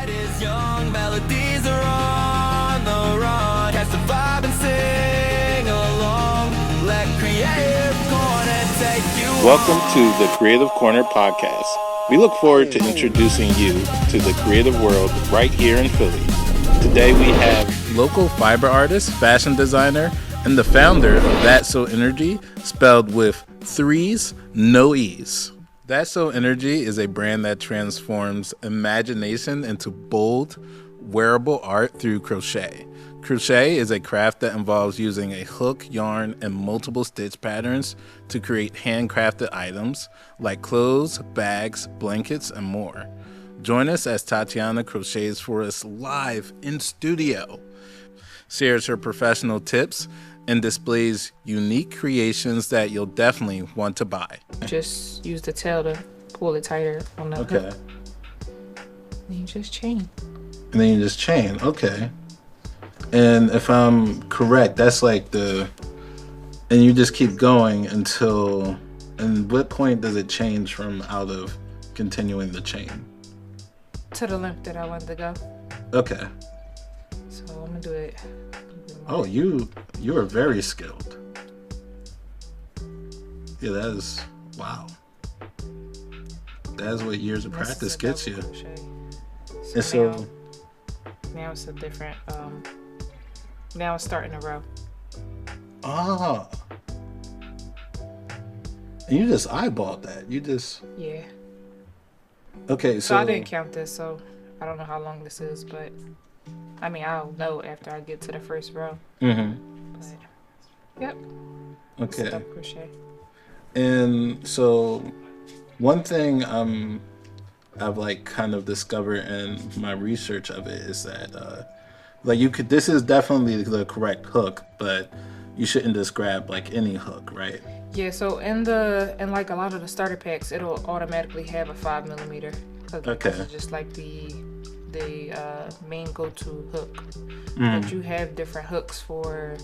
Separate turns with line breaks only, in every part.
is young, melodies are on the run. Catch the vibe and sing along. Let Creative Corner take you
Welcome to the Creative Corner podcast. We look forward to introducing you to the creative world right here in Philly. Today we have local fiber artist, fashion designer, and the founder of That's So Energy, spelled with 3's, no E's. That's So Energy is a brand that transforms imagination into bold, wearable art through crochet. Crochet is a craft that involves using a hook, yarn, and multiple stitch patterns to create handcrafted items like clothes, bags, blankets, and more. Join us as Tatiana crochets for us live in studio, shares her professional tips, and displays unique creations that you'll definitely want to buy.
Just use the tail to pull it tighter on the hook. And you just chain.
And then you just chain, okay. And if I'm correct, that's like and you just keep going until, and what point does it change from out of continuing the chain?
To the length that I want to go.
Okay.
So I'm gonna do it.
Oh, you are very skilled. Yeah, that is, wow. That is what years of practice gets you. And so
now it's a different, now it's starting a row.
Ah. And you just eyeballed that. You just.
Yeah.
Okay,
So I didn't count this, so I don't know how long this is, but I mean, I'll know after I get to the first row.
Mm-hmm.
But, yep.
Okay.
It's double crochet.
And so one thing I've like kind of discovered in my research of it is that this is definitely the correct hook, but you shouldn't just grab like any hook, right?
Yeah, so in like a lot of the starter packs, it'll automatically have a 5mm.
Okay.
It's just like the main go-to hook.
Mm.
But you have different hooks for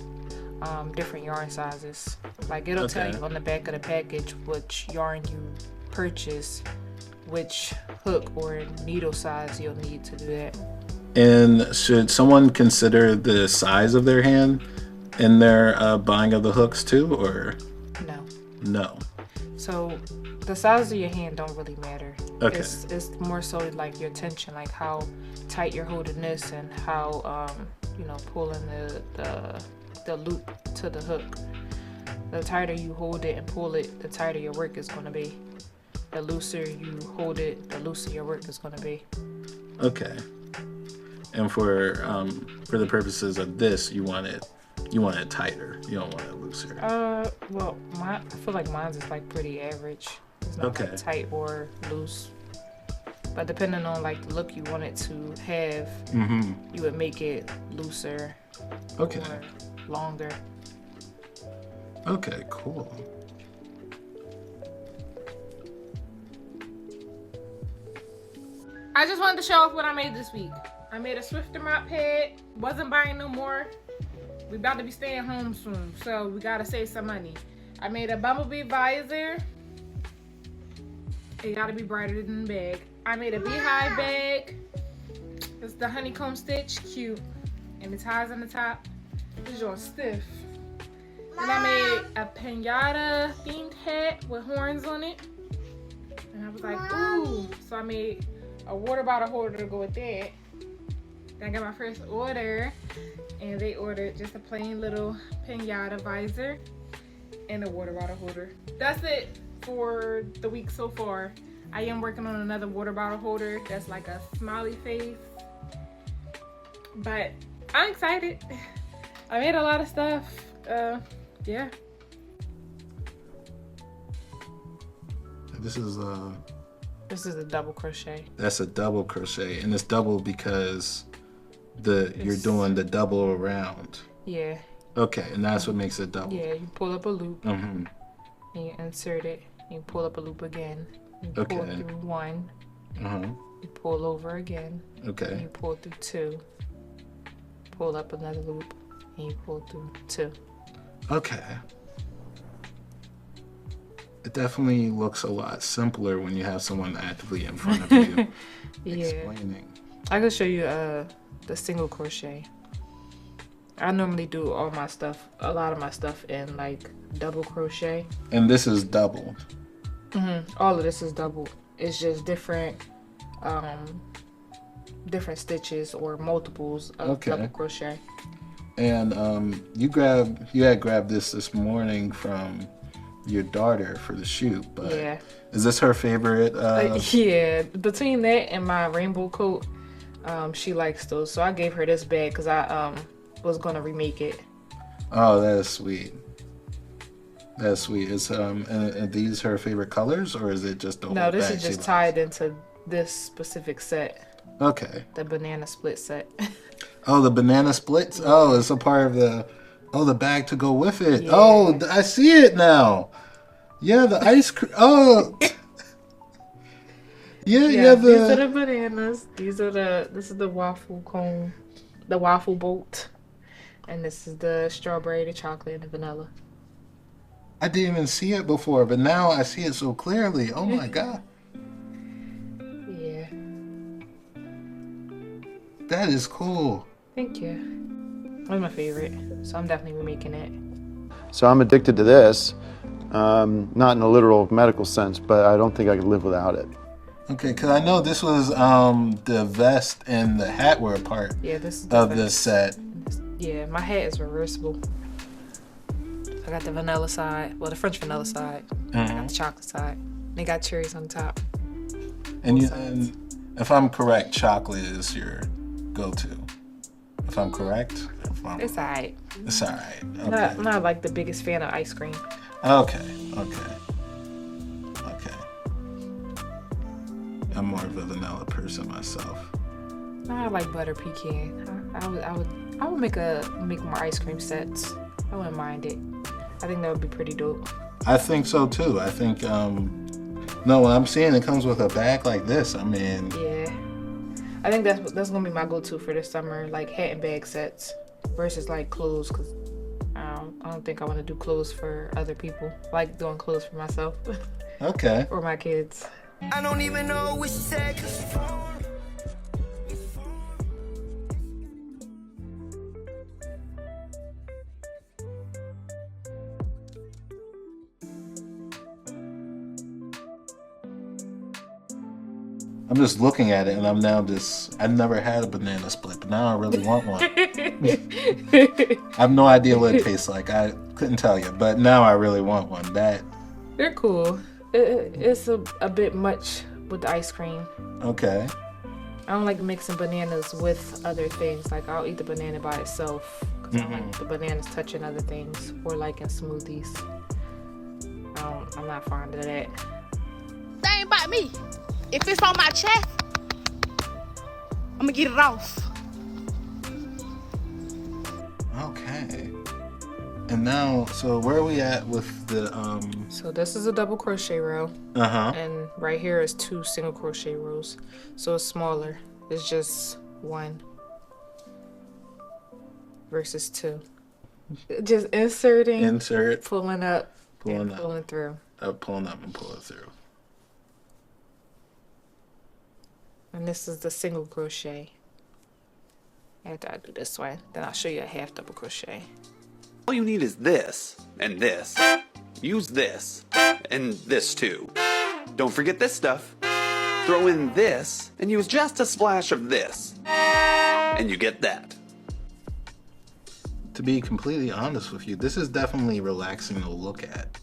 different yarn sizes. Like it'll tell you on the back of the package which yarn you purchase, which hook or needle size you'll need to do that.
And should someone consider the size of their hand in their buying of the hooks too, or? No. So
the size of your hand don't really matter.
Okay.
It's more so like your tension, like how tight you're holding this and how pulling the loop to the hook. The tighter you hold it and pull it, the tighter your work is going to be. The looser you hold it, the looser your work is going to be.
Okay. And for the purposes of this, you want it tighter. You don't want it looser.
Well, I feel like mine's is like pretty average. It's not like tight or loose. But depending on like the look you want it to have, you would make it looser.
Okay.
Or longer.
Okay, cool.
I just wanted to show off what I made this week. I made a Swiffer mop pad. Wasn't buying no more. We about to be staying home soon, so we gotta save some money. I made a bumblebee visor. It gotta be brighter than the bag. I made a beehive bag. It's the honeycomb stitch, cute. And the ties on the top. This is stiff. Then I made a pinata themed hat with horns on it. And I was like, ooh. So I made a water bottle holder to go with that. Then I got my first order. And they ordered just a plain little pinata visor and a water bottle holder. That's it for the week so far. I am working on another water bottle holder that's like a smiley face. But I'm excited. I made a lot of stuff. Yeah.
This is
a double crochet.
That's a double crochet, and it's double because you're doing the double around.
Yeah.
Okay, and that's what makes it double.
Yeah, you pull up a loop.
Mm-hmm.
And you insert it. You pull up a loop again. You pull through one.
Uh-huh.
You pull over again.
Okay.
And you pull through two. Pull up another loop. And you pull through two.
Okay. It definitely looks a lot simpler when you have someone actively in front of you explaining.
I can show you the single crochet. I normally do a lot of my stuff in like double crochet.
And this is double.
All of this is double. It's just different stitches or multiples of double crochet.
And you had grabbed this morning from your daughter for the shoot, but
Yeah.
is this her favorite?
Yeah, between that and my rainbow coat, she likes those. So I gave her this bag because I was gonna remake it.
Oh, that is sweet. That's sweet. Is and these her favorite colors, or is it just the whole
No, this
bag
is
she
just
likes?
tied into this specific set,
Okay.
the banana split set.
Oh, the banana splits. Oh, it's a part of the bag to go with it.
Yeah.
Oh, I see it now. Yeah, the ice cream. Oh. Yeah,
These are the bananas. This is the waffle cone, the waffle boat, and this is the strawberry, the chocolate, and the vanilla.
I didn't even see it before, but now I see it so clearly. Oh my God.
Yeah.
That is cool.
Thank you. That's my favorite, so I'm definitely remaking it.
So I'm addicted to this, not in a literal medical sense, but I don't think I could live without it.
Okay, because I know this was the vest and the hat were a part
Yeah, this is
of this set.
Yeah, my hat is reversible. I got the vanilla side, well, the French vanilla side. I got the chocolate side. They got cherries on top.
And if I'm correct, chocolate is your go-to. If I'm correct?
It's alright.
It's all right. Okay.
I'm not like the biggest fan of ice cream.
Okay. I'm more of a vanilla person myself.
I like butter pecan. I would make more ice cream sets. I wouldn't mind it. I think that would be pretty dope.
I think so too. I think no, what I'm seeing, it comes with a bag like this. I mean,
Yeah. I think that's gonna be my go-to for this summer, like hat and bag sets versus like clothes, because I don't think I want to do clothes for other people. I like doing clothes for myself
okay.
or my kids.
I don't even know which said.
I'm just looking at it, and I've never had a banana split, but now I really want one. I have no idea what it tastes like. I couldn't tell you, but now I really want one.
They're cool. It's a bit much with the ice cream.
Okay.
I don't like mixing bananas with other things. Like I'll eat the banana by itself because I like the bananas touching other things, or like in smoothies. I'm not fond of that.
That ain't about me. If it's on my chest, I'ma get it off.
Okay. And now, so where are we at with the
So this is a double crochet row, and right here is 2 single crochet rows. So it's smaller. It's just 1 versus 2. Just inserting,
insert,
pulling up,
Pulling
and
up.
pulling through.
pulling up and pull it through?
And this is the single crochet. After I do this one, then I'll show you a half double crochet.
All you need is this, and this. Use this, and this too. Don't forget this stuff. Throw in this, and use just a splash of this. And you get that.
To be completely honest with you, this is definitely relaxing to look at.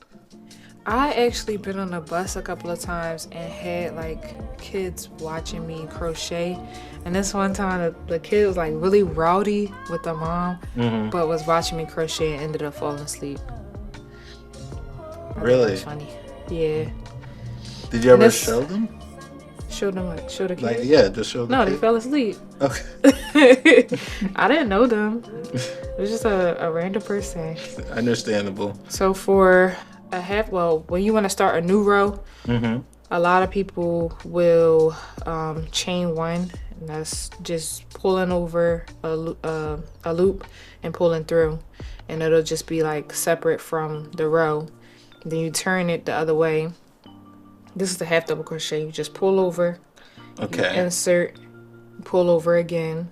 I actually been on a bus a couple of times and had like kids watching me crochet, and this one time the kid was like really rowdy with the mom, but was watching me crochet and ended up falling asleep. I think
Really?
that's funny. Yeah.
Did you ever
This-
show them?
Show them what? Show the kids?
Like, yeah, just show them.
No, they fell asleep.
Okay.
I didn't know them. It was just a random person.
Understandable.
So for a half, well, when you want to start a new row, a lot of people will chain 1, and that's just pulling over a loop and pulling through, and it'll just be like separate from the row. Then you turn it the other way. This is the half double crochet. You just pull over,
Okay.
insert, pull over again,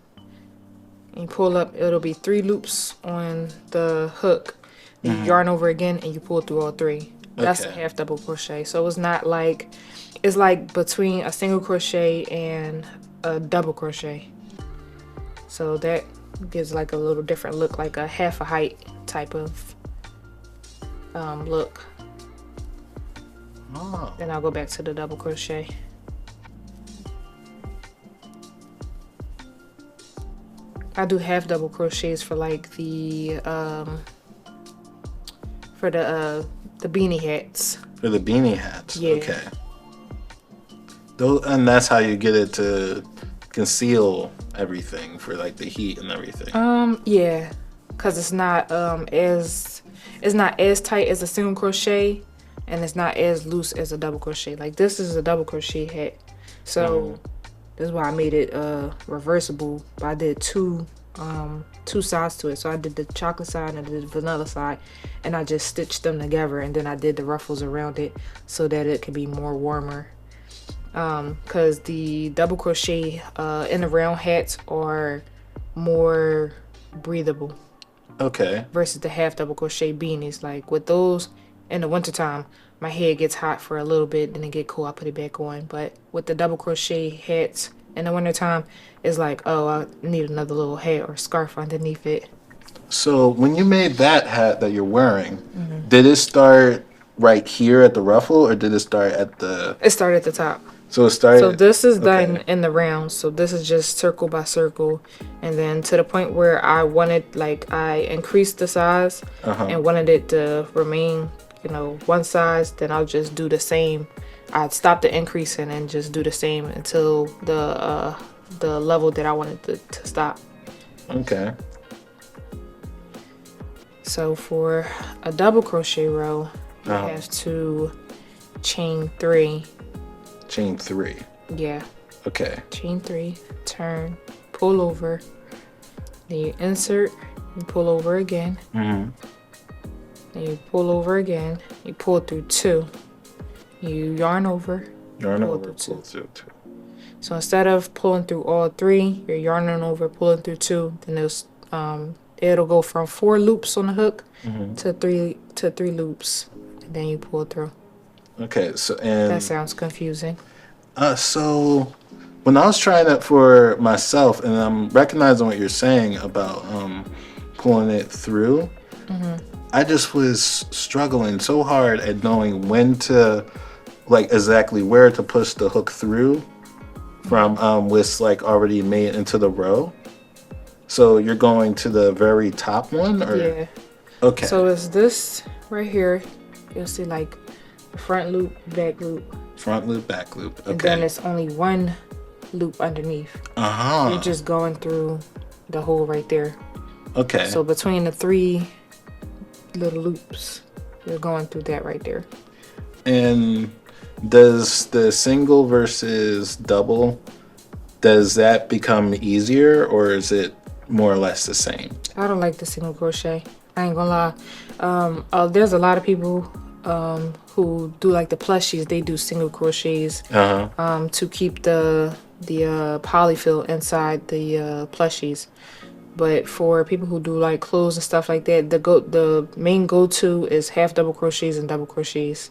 and you pull up. It'll be 3 loops on the hook. Then you yarn over again, and you pull through all 3. That's a
Okay.
half double crochet. So it's not like, it's like between a single crochet and a double crochet. So that gives like a little different look, like a half a height type of look.
Oh.
Then I'll go back to the double crochet. I do half double crochets for like the beanie hats.
For the beanie hats.
Yeah.
Okay. Those, and that's how you get it to conceal everything for like the heat and everything.
Yeah, cause it's not as tight as a single crochet, and it's not as loose as a double crochet. Like this is a double crochet hat, so this is why I made it reversible. But I did two sides to it. So I did the chocolate side and I did the vanilla side, and I just stitched them together, and then I did the ruffles around it so that it could be more warmer. Cause the double crochet in the round hats are more breathable
Okay.
versus the half double crochet beanies. Like with those in the wintertime, my head gets hot for a little bit, then it get cool, I put it back on. But with the double crochet hats in the wintertime, it's like, oh, I need another little hat or scarf underneath it.
So when you made that hat that you're wearing, did it start right here at the ruffle, or did it start at the?
It started at the top.
So it started.
So this is done
okay.
in the round. So this is just circle by circle, and then to the point where I wanted, like, I increased the size and wanted it to remain, one size. Then I'll just do the same. I'd stop the increasing and just do the same until the level that I wanted to stop.
Okay.
So for a double crochet row, you have to chain 3.
Chain 3.
Yeah.
Okay.
Chain 3, turn, pull over, then you insert, you pull over again, then you pull over again, you pull through 2, you yarn over,
Yarn
pull
over,
through
pull through 2.
So instead of pulling through all 3, you're yarning over, pulling through 2, then it'll go from 4 loops on the hook to 3 loops, and then you pull through.
Okay. So
That sounds confusing.
so when I was trying it for myself, and I'm recognizing what you're saying about pulling it through, I just was struggling so hard at knowing when to, like, exactly where to push the hook through from what's like already made into the row. So you're going to the very top one, or
Yeah.
okay.
So it's this right here. You'll see like the front loop, back loop,
Front loop, back loop.
and then
Okay.
it's only 1 loop underneath.
Uh-huh.
You're just going through the hole right there.
Okay.
So between the 3 little loops, you're going through that right there.
And does the single versus double, does that become easier, or is it more or less the same?
I don't like the single crochet. I ain't gonna lie. There's a lot of people who do like the plushies. They do single crochets to keep the polyfill inside the plushies. But for people who do like clothes and stuff like that, the main go-to is half double crochets and double crochets.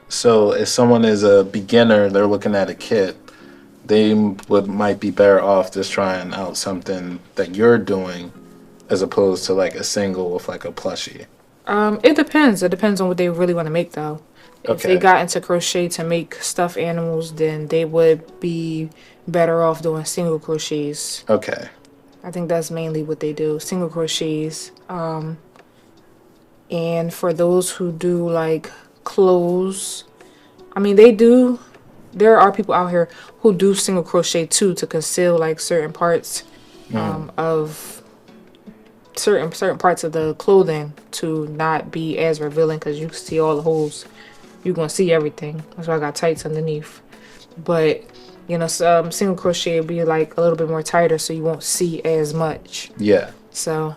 So if someone is a beginner, they're looking at a kit, they might be better off just trying out something that you're doing as opposed to like a single with like a plushie.
It depends. It depends on what they really want to make, though. If they
Okay.
got into crochet to make stuffed animals, then they would be better off doing single crochets.
Okay.
I think that's mainly what they do, single crochets. And for those who do like clothes, I mean, there are people out here who do single crochet too to conceal like certain parts of certain parts of the clothing to not be as revealing, because you can see all the holes. You're gonna see everything. That's why I got tights underneath. But some single crochet will be like a little bit more tighter, so you won't see as much.
Yeah.
So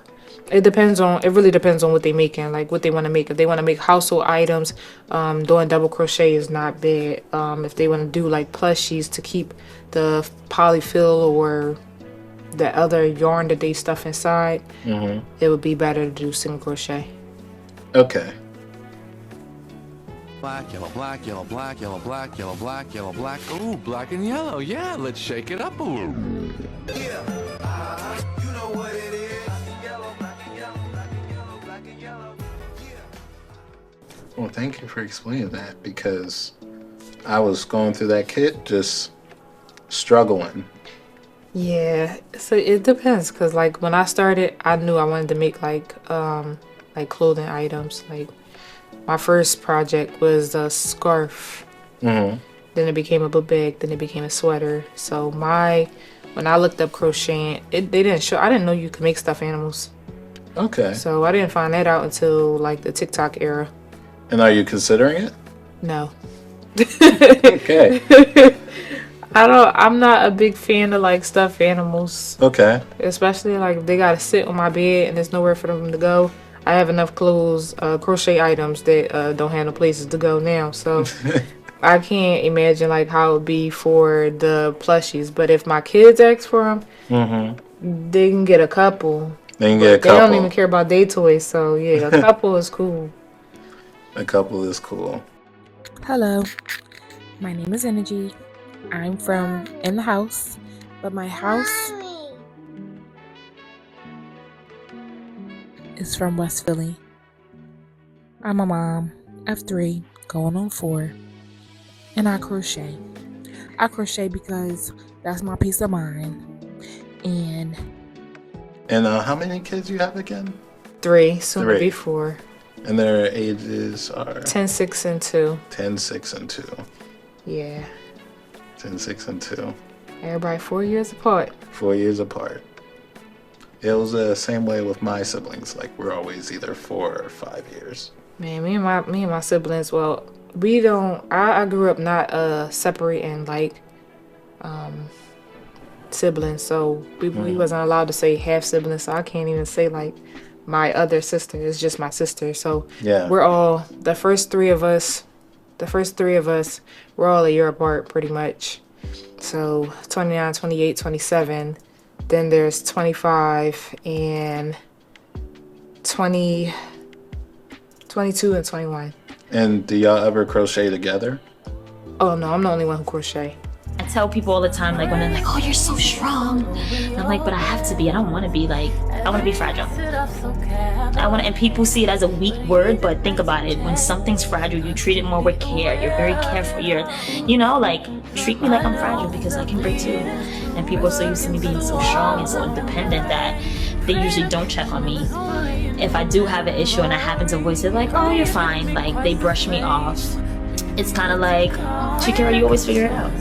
it really depends on what they making, like what they want to make. If they want to make household items, doing double crochet is not bad. If they want to do like plushies to keep the polyfill or the other yarn that they stuff inside, it would be better to do single crochet.
Okay.
Black, yellow, black, yellow, black, yellow, black, yellow, black, yellow, black. Ooh, black and yellow. Yeah, let's shake it up a little. Yeah, you know what it is. Yellow, black and yellow, black and yellow, black and yellow.
Well, thank you for explaining that, because I was going through that kit just struggling.
Yeah, so it depends, because like when I started, I knew I wanted to make like clothing items. Like my first project was a scarf. Then it became a book bag. Then it became a sweater. So when I looked up crocheting, they didn't show. I didn't know you could make stuffed animals.
Okay.
So I didn't find that out until like the TikTok era.
And are you considering it?
No.
Okay.
I'm not a big fan of like stuffed animals.
Okay.
Especially like if they gotta sit on my bed and there's nowhere for them to go. I have enough clothes, crochet items that don't have no places to go now. So I can't imagine like how it would be for the plushies. But if my kids ask for them, they can get a couple.
They can get a couple.
They don't even care about their toys. So yeah, a couple is cool.
A couple is cool.
Hello, my name is Energy. I'm from in the house, but my house is from West Philly. I'm a mom of 3, going on 4, and I crochet. I crochet because that's my peace of mind. And
how many kids do you have again?
3, soon to
3.
be 4.
And their ages are
10, 6, and 2.
10, 6, and 2.
Yeah.
10, 6, and 2.
Everybody 4 years apart.
4 years apart. It was the same way with my siblings. Like, we're always either 4 or 5 years.
Man, me and my siblings, well, we don't, I grew up not separating like siblings, so we wasn't allowed to say half siblings, so I can't even say like my other sister. It's just my sister. So
Yeah.
we're all the first three of us, we're all a year apart pretty much. So 29, 28, 27, then there's 25 and 20, 22 and 21.
And do y'all ever crochet together?
Oh no, I'm the only one who crochet.
I tell people all the time, like when they're like, "Oh, you're so strong," and I'm like, "But I have to be. I don't want to be like. I want to be fragile. And people see it as a weak word, but think about it. When something's fragile, you treat it more with care. You're very careful. Like treat me like I'm fragile because I can break too. And people are so used to me being so strong and so independent that they usually don't check on me. If I do have an issue and I happen to voice it, like, "Oh, you're fine," like they brush me off. It's kind of like, Shakira, you always figure it out.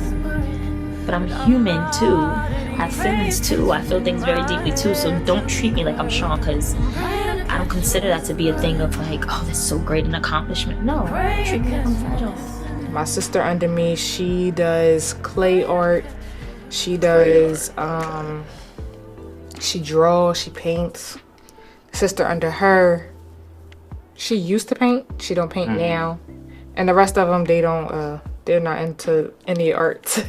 But I'm human too. I have feelings too. I feel things very deeply too. So don't treat me like I'm strong, because I don't consider that to be a thing of like, "Oh, that's so great an accomplishment." No, treat me like I'm fragile.
My sister under me, she does clay art. She does, she draws, she paints. Sister under her, she used to paint. She don't paint now. And the rest of them, they're not into any art.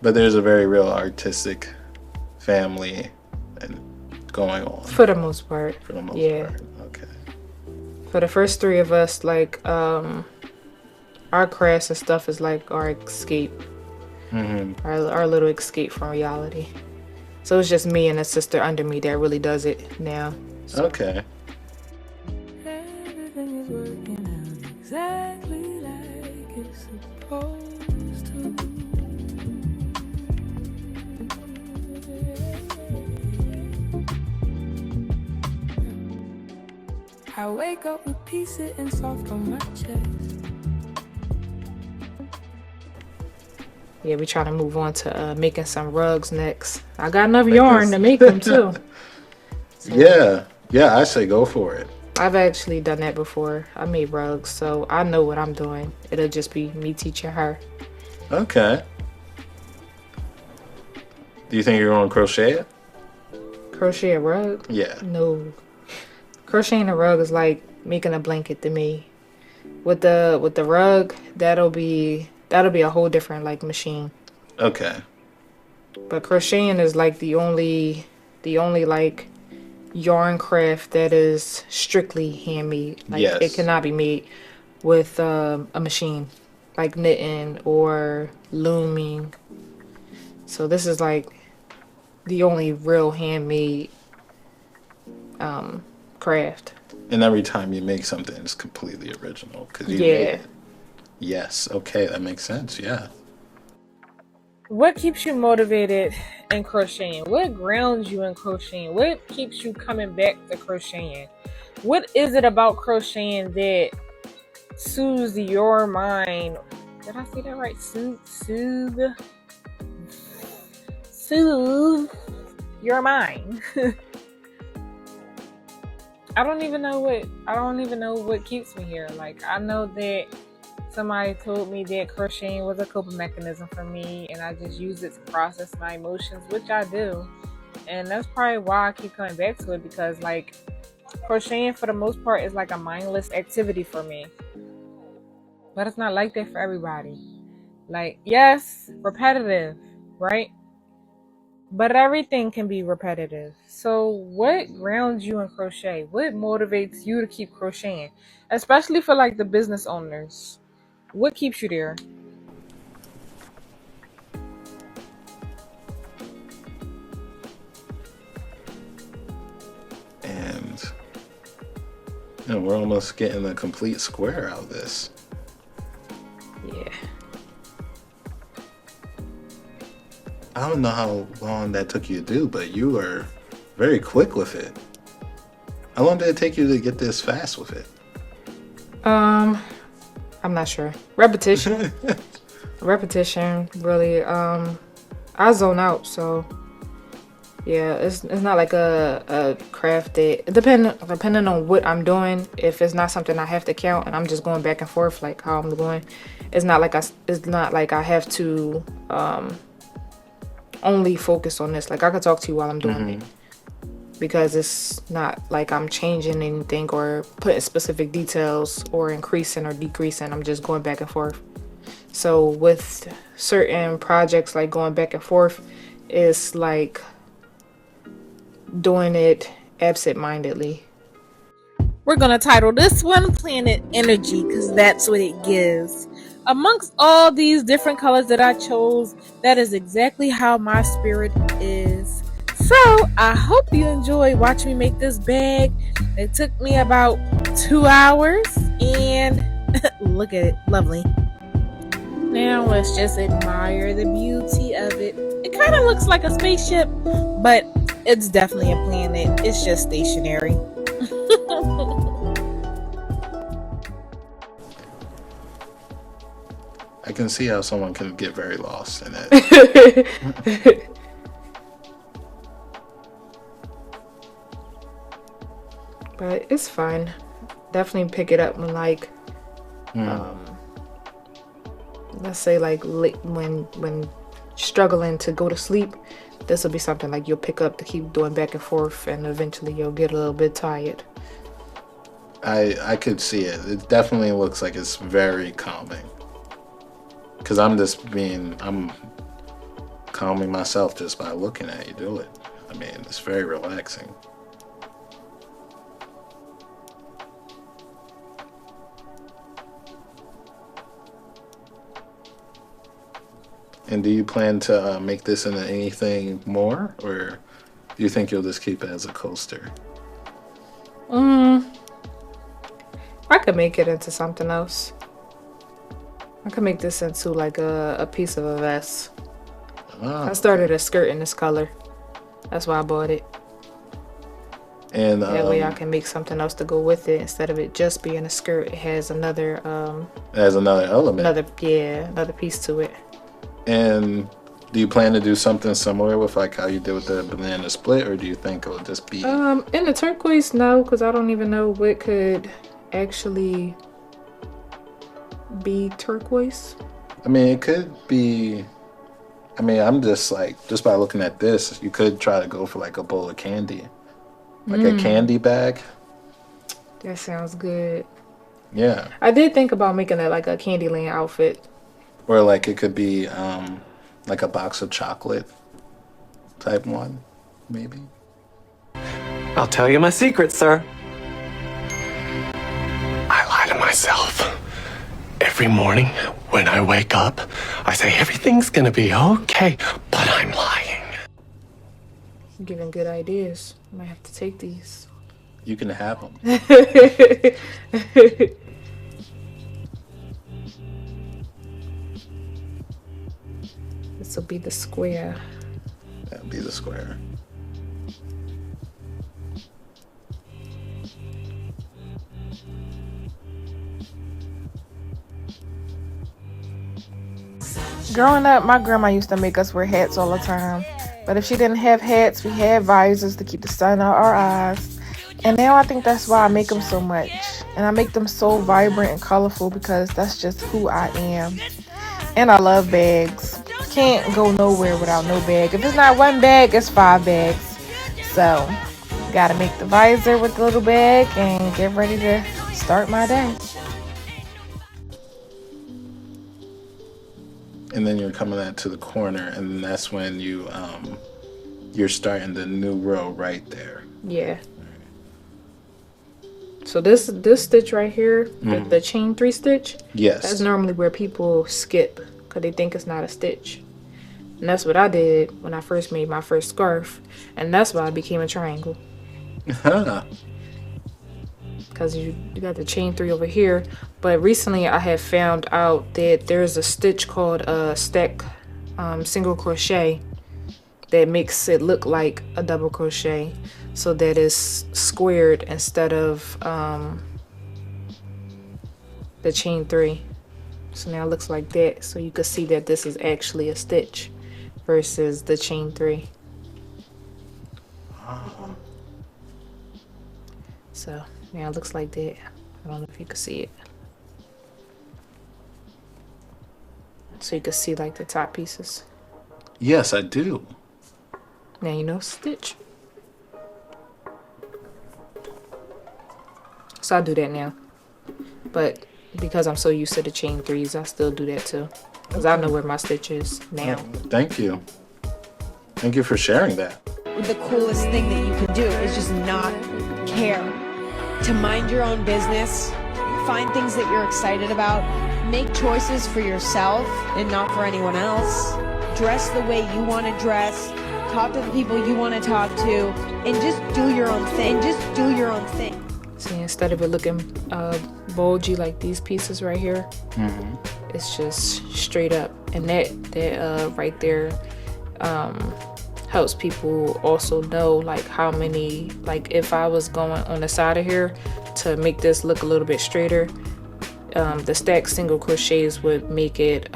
But there's a very real artistic family and going on.
For the most part.
For the most
yeah.
part. Okay.
For the first 3 of us, like, our crafts and stuff is like our escape. Our little escape from reality. So it's just me and a sister under me that really does it now. So.
Okay.
everything is working out exactly like it's supposed to. I wake up with peace sitting soft on my chest.
Yeah, we trying to move on to making some rugs next. I got enough yarn to make them too. So,
yeah, I say go for it.
I've actually done that before. I made rugs, so I know what I'm doing. It'll just be me teaching her.
Okay. Do you think you're going to crochet it?
Crochet a rug?
Yeah.
No. Crocheting a rug is like making a blanket to me. With the rug, that'll be a whole different like machine.
Okay.
But crocheting is like the only like yarn craft that is strictly handmade. Like
Yes.
it cannot be made with a machine, like knitting or looming. So this is like the only real handmade craft.
And every time you make something, it's completely original because you
Yeah.
made it. Yes. Okay, that makes sense. Yeah.
What keeps you motivated in crocheting? What grounds you in crocheting? What keeps you coming back to crocheting? What is it about crocheting that soothes your mind? Did I say that right? Soothe your mind. I don't even know what keeps me here. Like, I know that somebody told me that crocheting was a coping mechanism for me, and I just use it to process my emotions, which I do. And that's probably why I keep coming back to it, because like crocheting for the most part is like a mindless activity for me. But it's not like that for everybody. Like, yes, repetitive, right? But everything can be repetitive. So what grounds you in crochet? What motivates you to keep crocheting? Especially for like the business owners. What keeps you there?
And we're almost getting a complete square out of this.
Yeah.
I don't know how long that took you to do, but you were very quick with it. How long did it take you to get this fast with it?
I'm not sure. Repetition. Repetition, really. I zone out, so yeah, it's not like a craft that depending on what I'm doing. If it's not something I have to count and I'm just going back and forth like how I'm going, it's not like I have to only focus on this. Like I could talk to you while I'm doing it, because it's not like I'm changing anything or putting specific details or increasing or decreasing. I'm just going back and forth. So with certain projects, like going back and forth, it's like doing it absent-mindedly.
We're going to title this one Planet Energy, because that's what it gives. Amongst all these different colors that I chose, that is exactly how my spirit is. So I hope you enjoy watching me make this bag. It took me about 2 hours, and look at it, lovely. Now let's just admire the beauty of it. It kind of looks like a spaceship, but it's definitely a planet. It's just stationary.
I can see how someone can get very lost in it.
But it's fun. Definitely pick it up when like let's say like when struggling to go to sleep. This will be something like you'll pick up to keep doing back and forth, and eventually you'll get a little bit tired.
I could see it. It definitely looks like it's very calming. Because I'm calming myself just by looking at you do it. I mean, it's very relaxing. And do you plan to make this into anything more, or do you think you'll just keep it as a coaster?
I could make it into something else. I could make this into like a piece of a vest.
Oh,
I started a skirt in this color. That's why I bought it.
and
That way I can make something else to go with it. Instead of it just being a skirt, it has another
as another element.
another piece to it.
And do you plan to do something similar with like how you did with the banana split, or do you think it'll just be
In the turquoise, no, because I don't even know what could actually be turquoise.
I mean, it could be. I mean, I'm just by looking at this, you could try to go for like a bowl of candy, like a candy bag.
That sounds good.
Yeah.
I did think about making it like a Candyland outfit.
Or like it could be like a box of chocolate. type 1, maybe.
I'll tell you my secret, sir. I lie to myself. Every morning when I wake up, I say everything's gonna be okay, but I'm lying.
I'm giving good ideas. I might have to take these.
You can have them.
This will be the square.
That'll be the square.
Growing up, my grandma used to make us wear hats all the time. But if she didn't have hats, we had visors to keep the sun out our eyes. And now I think that's why I make them so much. And I make them so vibrant and colorful because that's just who I am. And I love bags. Can't go nowhere without no bag. If it's not one bag, it's 5 bags. So, gotta make the visor with the little bag and get ready to start my day.
And then you're coming out to the corner, and that's when you're starting the new row right there.
Yeah. So this stitch right here, the chain 3 stitch,
Yes.
that's normally where people skip because they think it's not a stitch. And that's what I did when I first made my first scarf. And that's why I became a triangle. Because you got the chain 3 over here. But recently I have found out that there's a stitch called a stack single crochet that makes it look like a double crochet, so that it's squared instead of the chain 3. So now it looks like that, so you can see that this is actually a stitch versus the chain 3. So now it looks like that. I don't know if you can see it. So you can see like the top pieces.
Yes, I do.
Now you know stitch. So I do that now. But because I'm so used to the chain 3s, I still do that too. Because I know where my stitch is now.
Thank you. Thank you for sharing that.
The coolest thing that you can do is just not care. To mind your own business, find things that you're excited about, make choices for yourself and not for anyone else, dress the way you want to dress, talk to the people you want to talk to, and just do your own thing.
See, instead of it looking bulgy like these pieces right here, it's just straight up. And that right there helps people also know like how many, like if I was going on the side of here to make this look a little bit straighter, the stacked single crochets would make it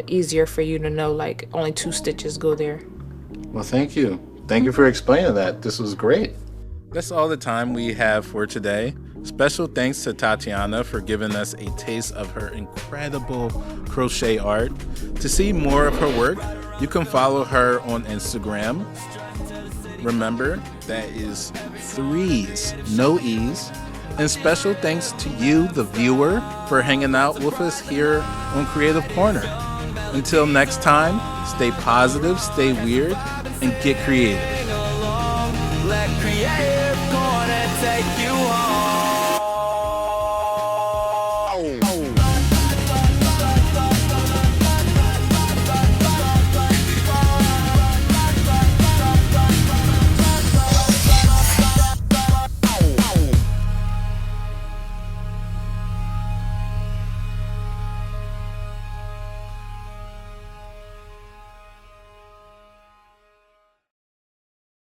easier for you to know like only 2 stitches go there.
Well, thank you. Thank you for explaining that. This was great. That's all the time we have for today. Special thanks to Tatiana for giving us a taste of her incredible crochet art. To see more of her work, you can follow her on Instagram. Remember, that is 3s, no E's. And special thanks to you, the viewer, for hanging out with us here on Creative Corner. Until next time, stay positive, stay weird, and get creative.
Let Creative Corner take you